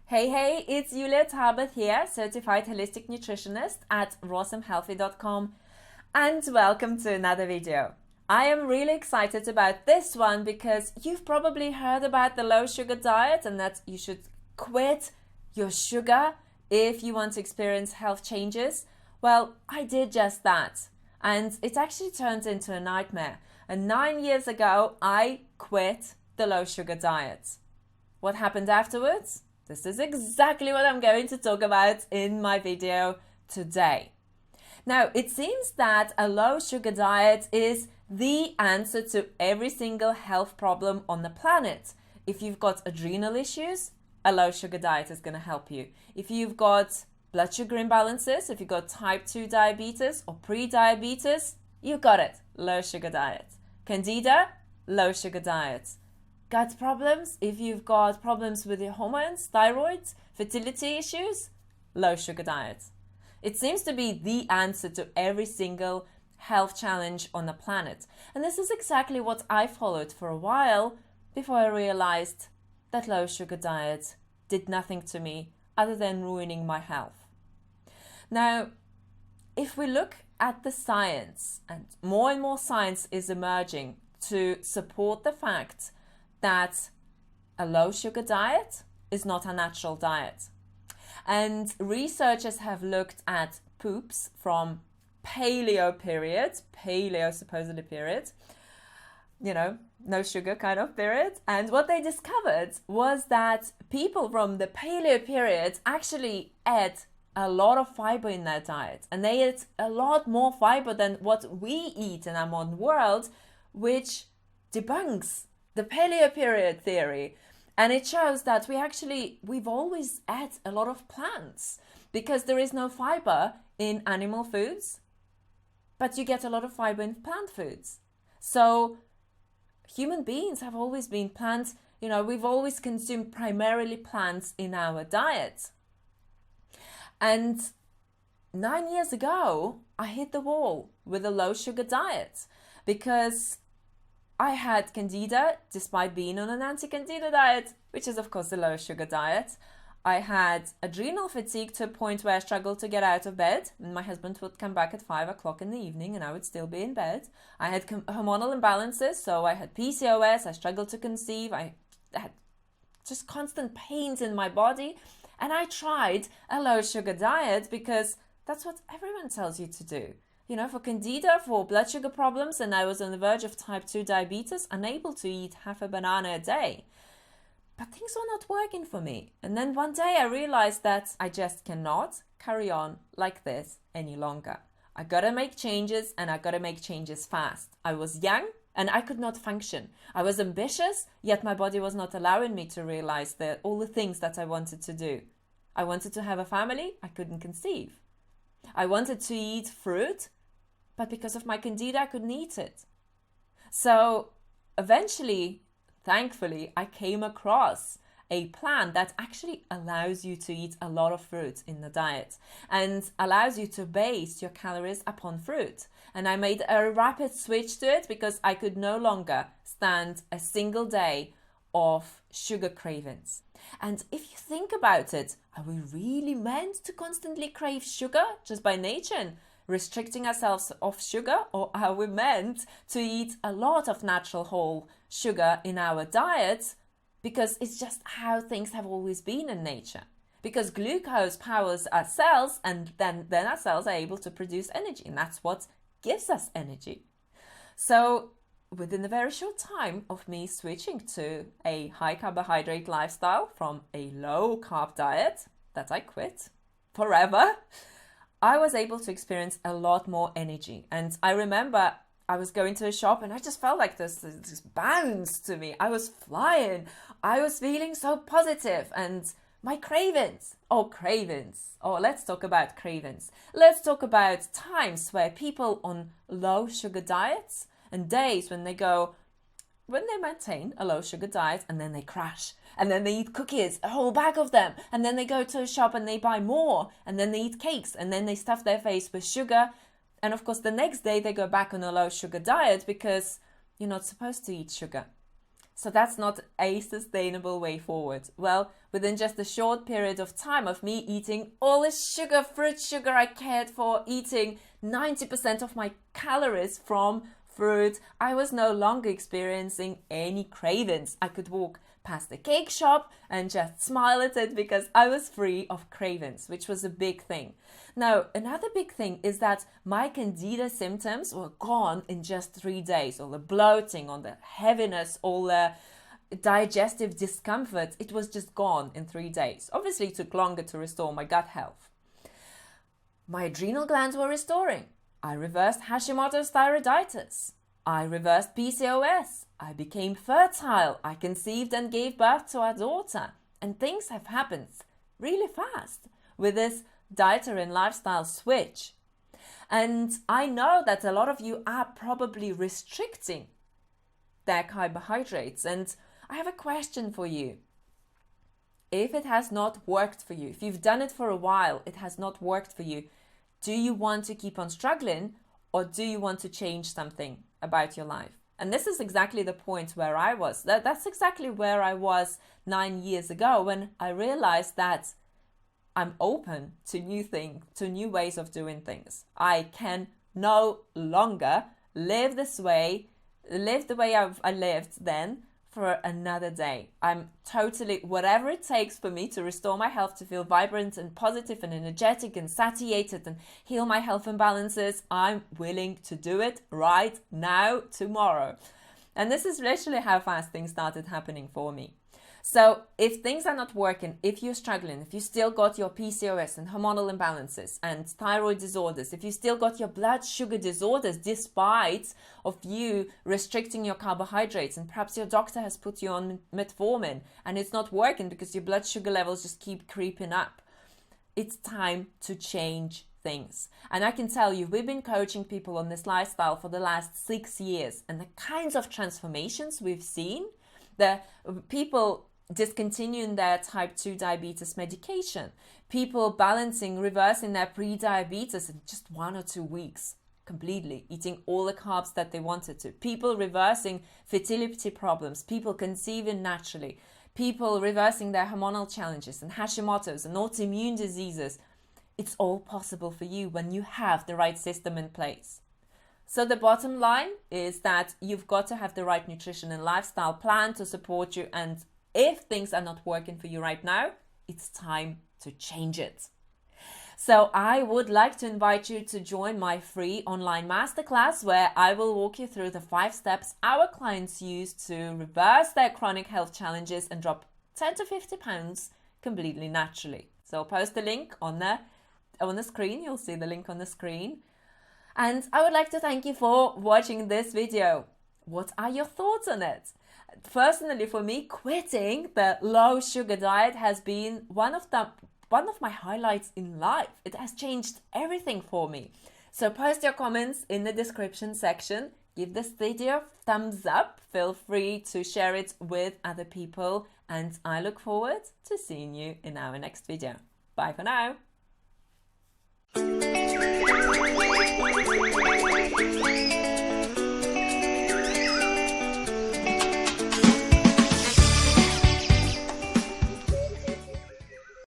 Hey, it's Julia Tarbeth here, certified holistic nutritionist at rossumhealthy.com, and welcome to another video. I am really excited about this one because you've probably heard about the low sugar diet and that you should quit your sugar if you want to experience health changes. Well, I did just that, and it actually turned into a nightmare. And 9 years ago, I quit the low sugar diet. What happened afterwards? This is exactly what I'm going to talk about in my video today. Now, it seems that a low sugar diet is the answer to every single health problem on the planet. If you've got adrenal issues, a low sugar diet is going to help you. If you've got blood sugar imbalances, if you've got type 2 diabetes or pre-diabetes, you got it, low sugar diet. Candida, low sugar diet. Gut problems, if you've got problems with your hormones, thyroid, fertility issues, low sugar diet. It seems to be the answer to every single health challenge on the planet. And this is exactly what I followed for a while before I realized that low sugar diet did nothing to me other than ruining my health. Now, if we look at the science, and more science is emerging to support the fact that a low sugar diet is not a natural diet. And researchers have looked at poops from paleo supposedly period, no sugar kind of period. And what they discovered was that people from the paleo period actually ate a lot of fiber in their diet. And they ate a lot more fiber than what we eat in our modern world, which debunks the paleo period theory. And it shows that we've always ate a lot of plants because there is no fiber in animal foods, but you get a lot of fiber in plant foods. So human beings have always been plants, we've always consumed primarily plants in our diet. And 9 years ago, I hit the wall with a low sugar diet because I had candida despite being on an anti-candida diet, which is of course a low sugar diet. I had adrenal fatigue to a point where I struggled to get out of bed, and my husband would come back at 5 o'clock in the evening and I would still be in bed. I had hormonal imbalances, so I had PCOS, I struggled to conceive, I had just constant pains in my body, and I tried a low sugar diet because that's what everyone tells you to do. For candida, for blood sugar problems, and I was on the verge of type 2 diabetes, unable to eat half a banana a day. But things were not working for me. And then one day I realized that I just cannot carry on like this any longer. I gotta make changes, and I gotta make changes fast. I was young and I could not function. I was ambitious, yet my body was not allowing me to realize all the things that I wanted to do. I wanted to have a family, I couldn't conceive. I wanted to eat fruit, but because of my candida, I couldn't eat it. So eventually, thankfully, I came across a plan that actually allows you to eat a lot of fruit in the diet and allows you to base your calories upon fruit. And I made a rapid switch to it because I could no longer stand a single day of sugar cravings. And if you think about it, are we really meant to constantly crave sugar just by nature and restricting ourselves off sugar, or are we meant to eat a lot of natural whole sugar in our diet because it's just how things have always been in nature? Because glucose powers our cells, and then our cells are able to produce energy, and that's what gives us energy. So within a very short time of me switching to a high carbohydrate lifestyle from a low carb diet that I quit forever, I was able to experience a lot more energy. And I remember I was going to a shop and I just felt like this bounce to me. I was flying. I was feeling so positive. And my cravings. Let's talk about cravings. Let's talk about times where people on low sugar diets and days when they maintain a low sugar diet and then they crash and then they eat cookies, a whole bag of them, and then they go to a shop and they buy more, and then they eat cakes, and then they stuff their face with sugar, and of course the next day they go back on a low sugar diet because you're not supposed to eat sugar. So that's not a sustainable way forward. Well, within just a short period of time of me eating all the sugar, fruit sugar I cared for, eating 90% of my calories from fruit, I was no longer experiencing any cravings. I could walk past the cake shop and just smile at it because I was free of cravings, which was a big thing. Now, another big thing is that my candida symptoms were gone in just 3 days. All the bloating, all the heaviness, all the digestive discomfort, it was just gone in 3 days. Obviously, it took longer to restore my gut health. My adrenal glands were restoring. I reversed Hashimoto's thyroiditis. I reversed PCOS. I became fertile. I conceived and gave birth to our daughter. And things have happened really fast with this dietary and lifestyle switch. And I know that a lot of you are probably restricting their carbohydrates. And I have a question for you. If it has not worked for you, if you've done it for a while, it has not worked for you, do you want to keep on struggling, or do you want to change something about your life? And this is exactly the point where I was. That's exactly where I was 9 years ago, when I realized that I'm open to new things, to new ways of doing things. I can no longer live this way, live the way I lived then, for another day. I'm totally, whatever it takes for me to restore my health, to feel vibrant and positive and energetic and satiated and heal my health imbalances, I'm willing to do it right now, tomorrow. And this is literally how fast things started happening for me. So if things are not working, if you're struggling, if you still got your PCOS and hormonal imbalances and thyroid disorders, if you still got your blood sugar disorders despite of you restricting your carbohydrates, and perhaps your doctor has put you on metformin and it's not working because your blood sugar levels just keep creeping up, it's time to change things. And I can tell you, we've been coaching people on this lifestyle for the last 6 years, and the kinds of transformations we've seen, the people discontinuing their type 2 diabetes medication, people balancing, reversing their pre-diabetes in just 1 or 2 weeks, completely eating all the carbs that they wanted to, people reversing fertility problems, people conceiving naturally, people reversing their hormonal challenges and Hashimoto's and autoimmune diseases. It's all possible for you when you have the right system in place. So the bottom line is that you've got to have the right nutrition and lifestyle plan to support you. And if things are not working for you right now, it's time to change it. So I would like to invite you to join my free online masterclass, where I will walk you through the 5 steps our clients use to reverse their chronic health challenges and drop 10 to 50 pounds completely naturally. So I'll post the link on the screen. You'll see the link on the screen. And I would like to thank you for watching this video. What are your thoughts on it? Personally, for me, quitting the low sugar diet has been one of my highlights in life. It has changed everything for me. So post your comments in the description section. Give this video a thumbs up. Feel free to share it with other people. And I look forward to seeing you in our next video. Bye for now.